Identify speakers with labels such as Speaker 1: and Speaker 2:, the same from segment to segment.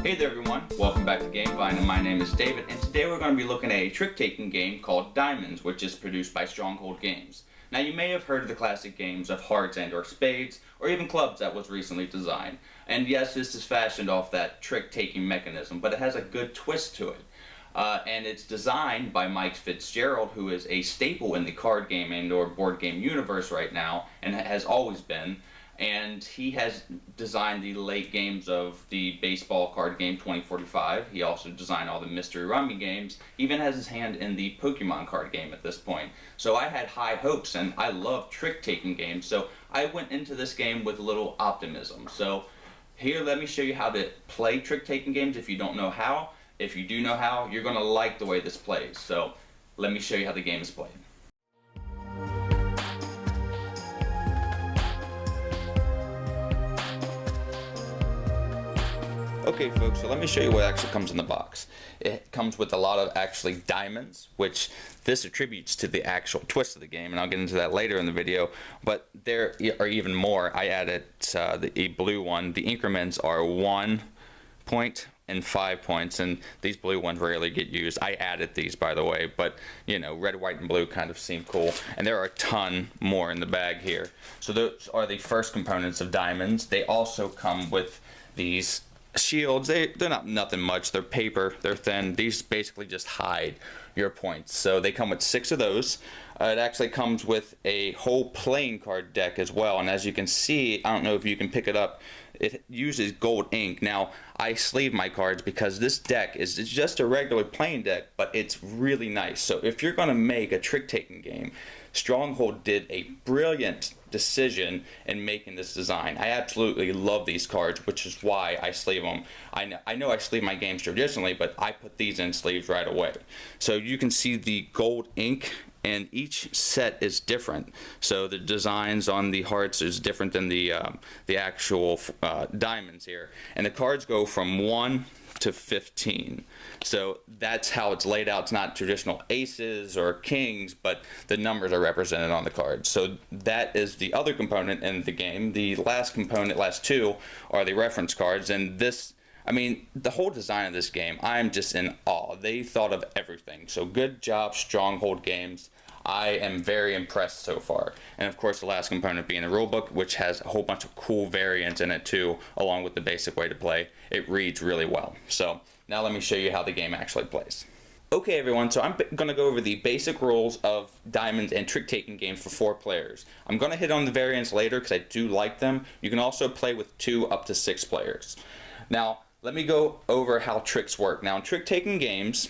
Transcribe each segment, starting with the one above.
Speaker 1: Hey there everyone, welcome back to GameVine, and my name is David, and today we're going to be looking at a trick-taking game called Diamonds, which is produced by Stronghold Games. Now you may have heard of the classic games of hearts and or spades, or even clubs that was recently designed. And yes, this is fashioned off that trick-taking mechanism, but it has a good twist to it. And it's designed by Mike Fitzgerald, who is a staple in the card game and or board game universe right now, and has always been. And he has designed the late games of the baseball card game 2045. He also designed all the Mystery Rummy games. He even has his hand in the Pokemon card game at this point. So I had high hopes, and I love trick-taking games, so I went into this game with a little optimism. So here, let me show you how to play trick-taking games if you don't know how. If you do know how, you're going to like the way this plays. So let me show you how the game is played. Okay folks, so let me show you what actually comes in the box. It comes with a lot of actually diamonds, which this attributes to the actual twist of the game, and I'll get into that later in the video, but there are even more. I added a blue one. The increments are 1 point and 5 points, and these blue ones rarely get used. I added these, by the way, but you know, red, white, and blue kind of seem cool, and there are a ton more in the bag here. So those are the first components of diamonds. They also come with these shields. They're not nothing much. They're paper, they're thin. These basically just hide your points. So they come with 6 of those. It actually comes with a whole playing card deck as well, and as you can see, I don't know if you can pick it up, it uses gold ink. Now I sleeve my cards because this deck is just a regular playing deck, but it's really nice. So if you're going to make a trick-taking game, Stronghold did a brilliant decision in making this design. I absolutely love these cards, which is why I sleeve them. I know I sleeve my games traditionally, but I put these in sleeves right away. So you can see the gold ink, and each set is different. So the designs on the hearts is different than the actual diamonds here. And the cards go from 1 to 15. So that's how it's laid out. It's not traditional aces or kings, but the numbers are represented on the card. So that is the other component in the game. The last component, last 2, are the reference cards, and this, I mean, the whole design of this game, I'm just in awe. They thought of everything. So good job, Stronghold Games. I am very impressed so far. And of course, the last component being the rulebook, which has a whole bunch of cool variants in it too, along with the basic way to play. It reads really well. So now let me show you how the game actually plays. Okay everyone, so I'm going to go over the basic rules of diamonds and trick-taking games for 4 players. I'm going to hit on the variants later because I do like them. You can also play with 2 up to 6 players. Now, let me go over how tricks work. Now, in trick-taking games,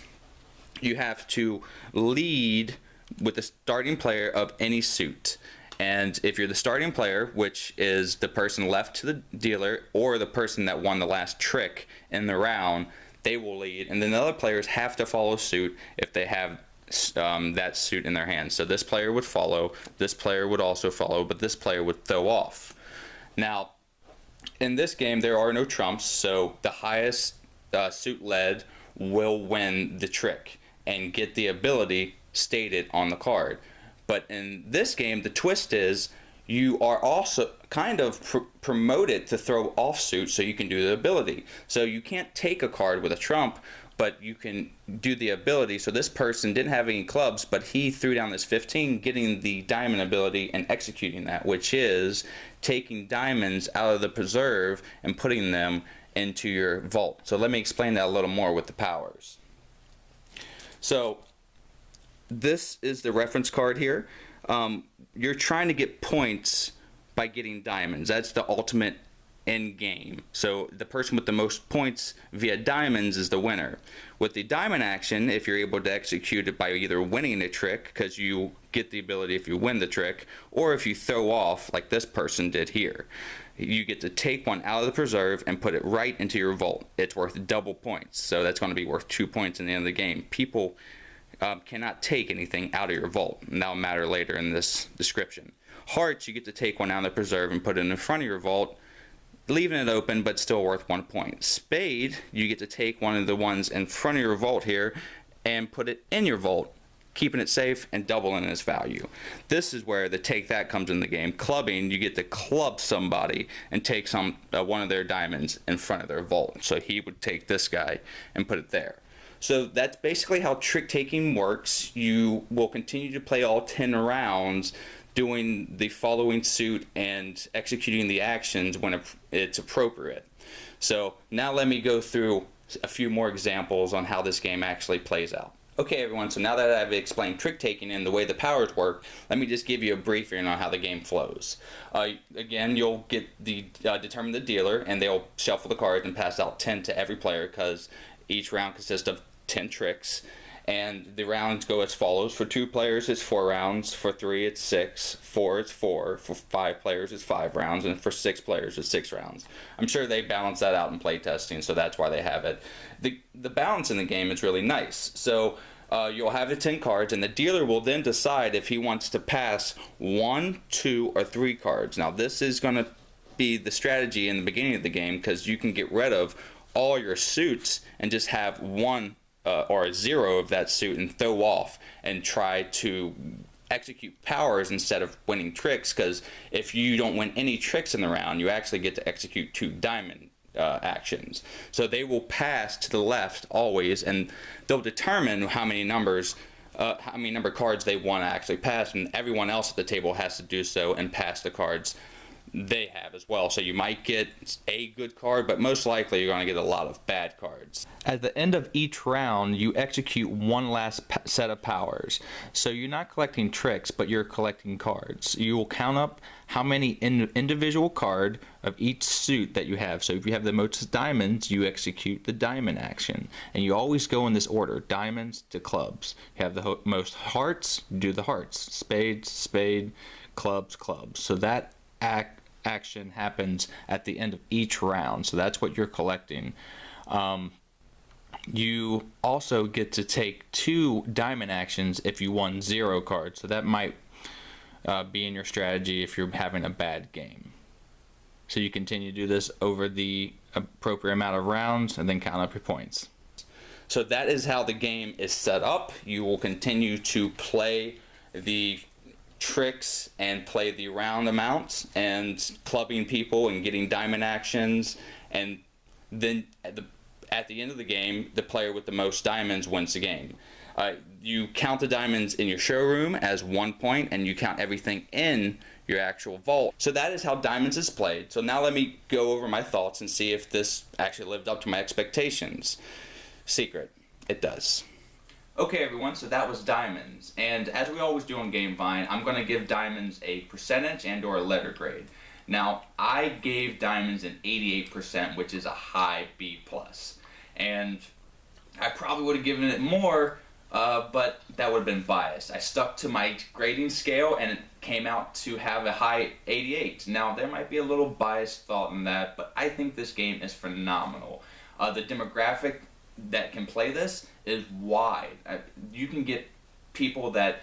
Speaker 1: you have to lead with the starting player of any suit. And if you're the starting player, which is the person left to the dealer or the person that won the last trick in the round, they will lead, and then the other players have to follow suit if they have that suit in their hands. So this player would follow, this player would also follow, but this player would throw off. Now, in this game, there are no trumps, so the highest suit led will win the trick and get the ability stated on the card. But in this game, the twist is you are also kind of promoted to throw offsuit so you can do the ability. So you can't take a card with a trump, but you can do the ability. So this person didn't have any clubs, but he threw down this 15, getting the diamond ability and executing that, which is taking diamonds out of the preserve and putting them into your vault. So let me explain that a little more with the powers. So this is the reference card here. You're trying to get points by getting diamonds. That's the ultimate end game. So the person with the most points via diamonds is the winner. With the diamond action, if you're able to execute it by either winning a trick, because you get the ability if you win the trick, or if you throw off like this person did here, you get to take one out of the preserve and put it right into your vault. It's worth double points, so that's going to be worth 2 points in the end of the game. People cannot take anything out of your vault, and that'll matter later in this description. Hearts, you get to take one out of the preserve and put it in front of your vault, leaving it open but still worth 1 point. Spade, you get to take one of the ones in front of your vault here and put it in your vault keeping it safe and doubling its value. This is where the take that comes in the game. Clubbing, you get to club somebody and take one of their diamonds in front of their vault. So he would take this guy and put it there. So that's basically how trick taking works. You will continue to play all 10 rounds doing the following suit and executing the actions when it's appropriate. So now let me go through a few more examples on how this game actually plays out. Okay everyone, so now that I've explained trick taking and the way the powers work, let me just give you a briefing on how the game flows. Again, you'll get determine the dealer, and they'll shuffle the cards and pass out 10 to every player, because each round consists of 10 tricks. And the rounds go as follows. For 2 players, it's 4 rounds. For 3, it's 6. 4, it's 4. For 5 players, it's 5 rounds. And for 6 players, it's 6 rounds. I'm sure they balance that out in playtesting, so that's why they have it. The balance in the game is really nice. So you'll have the 10 cards, and the dealer will then decide if he wants to pass 1, 2, or 3 cards. Now, this is going to be the strategy in the beginning of the game, because you can get rid of all your suits and just have 1 or a 0 of that suit and throw off and try to execute powers instead of winning tricks, because if you don't win any tricks in the round, you actually get to execute 2 diamond actions. So they will pass to the left always, and they'll determine how many number cards they want to actually pass, and everyone else at the table has to do so and pass the cards they have as well. So you might get a good card, but most likely you're going to get a lot of bad cards. At the end of each round, you execute one last set of powers. So you're not collecting tricks, but you're collecting cards. You will count up how many individual card of each suit that you have. So if you have the most diamonds, you execute the diamond action. And you always go in this order, diamonds to clubs. You have the most hearts, you do the hearts. Spades, spade, clubs, clubs. So that action happens at the end of each round, so that's what you're collecting. You also get to take 2 diamond actions if you won 0 cards, so that might be in your strategy if you're having a bad game. So you continue to do this over the appropriate amount of rounds and then count up your points. So that is how the game is set up. You will continue to play the tricks and play the round amounts and clubbing people and getting diamond actions, and then at the end of the game, the player with the most diamonds wins the game. You count the diamonds in your showroom as 1 point, and you count everything in your actual vault. So that is how diamonds is played. So now let me go over my thoughts and see if this actually lived up to my expectations. Secret, it does. Okay everyone, so that was diamonds, and as we always do on GameVine, I'm going to give diamonds a percentage and or a letter grade. Now, I gave diamonds an 88%, which is a high B+, and I probably would have given it more, but that would have been biased. I stuck to my grading scale, and it came out to have a high 88. Now, there might be a little biased thought in that, but I think this game is phenomenal. The demographic that can play this is wide. You can get people that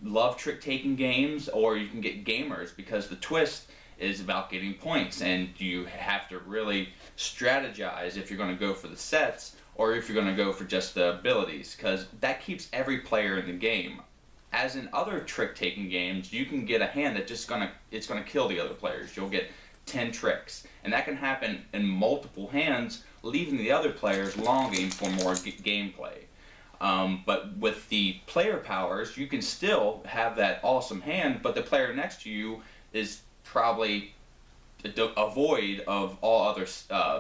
Speaker 1: love trick-taking games, or you can get gamers, because the twist is about getting points, and you have to really strategize if you're going to go for the sets or if you're going to go for just the abilities, because that keeps every player in the game. As in other trick-taking games, you can get a hand that it's going to kill the other players. You'll get 10 tricks, and that can happen in multiple hands, leaving the other players longing for more gameplay. But with the player powers, you can still have that awesome hand, but the player next to you is probably void of all other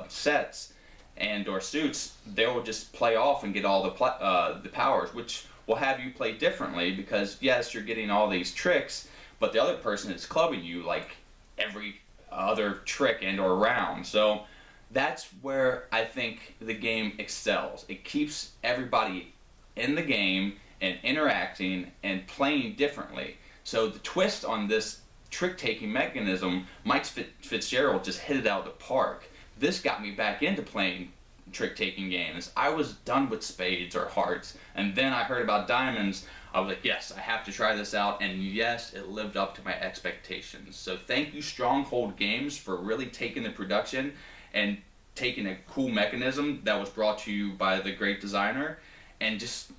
Speaker 1: sets and or suits. They'll just play off and get all the powers, which will have you play differently, because yes, you're getting all these tricks, but the other person is clubbing you like every other trick and or round. So that's where I think the game excels. It keeps everybody in the game and interacting and playing differently. So the twist on this trick-taking mechanism, Mike Fitzgerald just hit it out of the park. This got me back into playing trick-taking games. I was done with spades or hearts, and then I heard about diamonds. I was like, yes, I have to try this out, and yes, it lived up to my expectations. So thank you, Stronghold Games, for really taking the production and taking a cool mechanism that was brought to you by the great designer and just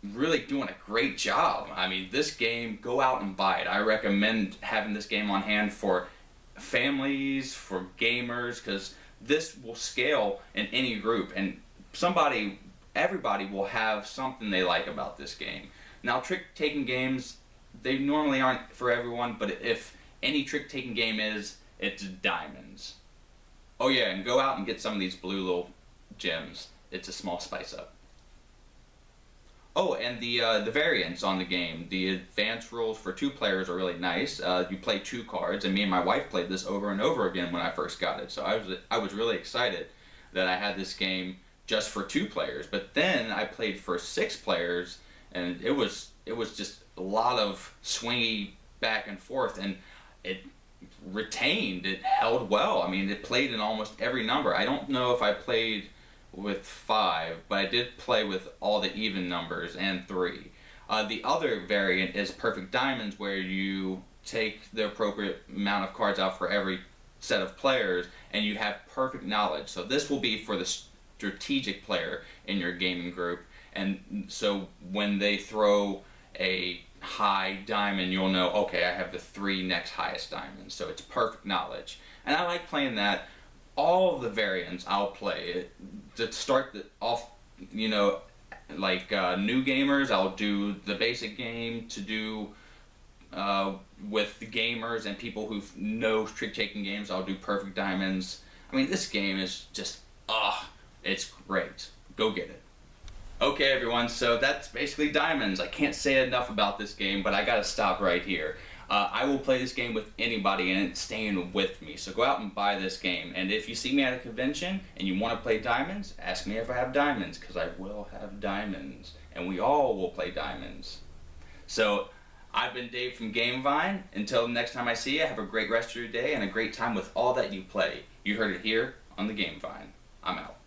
Speaker 1: really doing a great job. I mean, this game, go out and buy it. I recommend having this game on hand for families, for gamers, because this will scale in any group, and everybody will have something they like about this game. Now, trick-taking games, they normally aren't for everyone, but if any trick-taking game is, it's diamonds. Oh yeah, and go out and get some of these blue little gems. It's a small spice up. Oh, and the variants on the game. The advanced rules for 2 players are really nice. You play 2 cards, and me and my wife played this over and over again when I first got it. So I was really excited that I had this game just for 2 players. But then I played for 6 players, and it was just a lot of swingy back and forth, and it retained. It held well. I mean, it played in almost every number. I don't know if I played with 5, but I did play with all the even numbers and 3. The other variant is Perfect Diamonds, where you take the appropriate amount of cards out for every set of players, and you have perfect knowledge. So this will be for the strategic player in your gaming group, and so when they throw a high diamond, you'll know, okay, I have the 3 next highest diamonds. So it's perfect knowledge, and I like playing that. All of the variants I'll play. To start off, you know, like new gamers, I'll do the basic game. To do with the gamers and people who know trick-taking games, I'll do Perfect Diamonds. I mean, this game is just, it's great. Go get it. Okay, everyone, so that's basically Diamonds. I can't say enough about this game, but I gotta stop right here. I will play this game with anybody, and it's staying with me. So go out and buy this game. And if you see me at a convention and you want to play Diamonds, ask me if I have diamonds, because I will have diamonds. And we all will play diamonds. So I've been Dave from Gamevine. Until the next time I see you, have a great rest of your day and a great time with all that you play. You heard it here on the Gamevine. I'm out.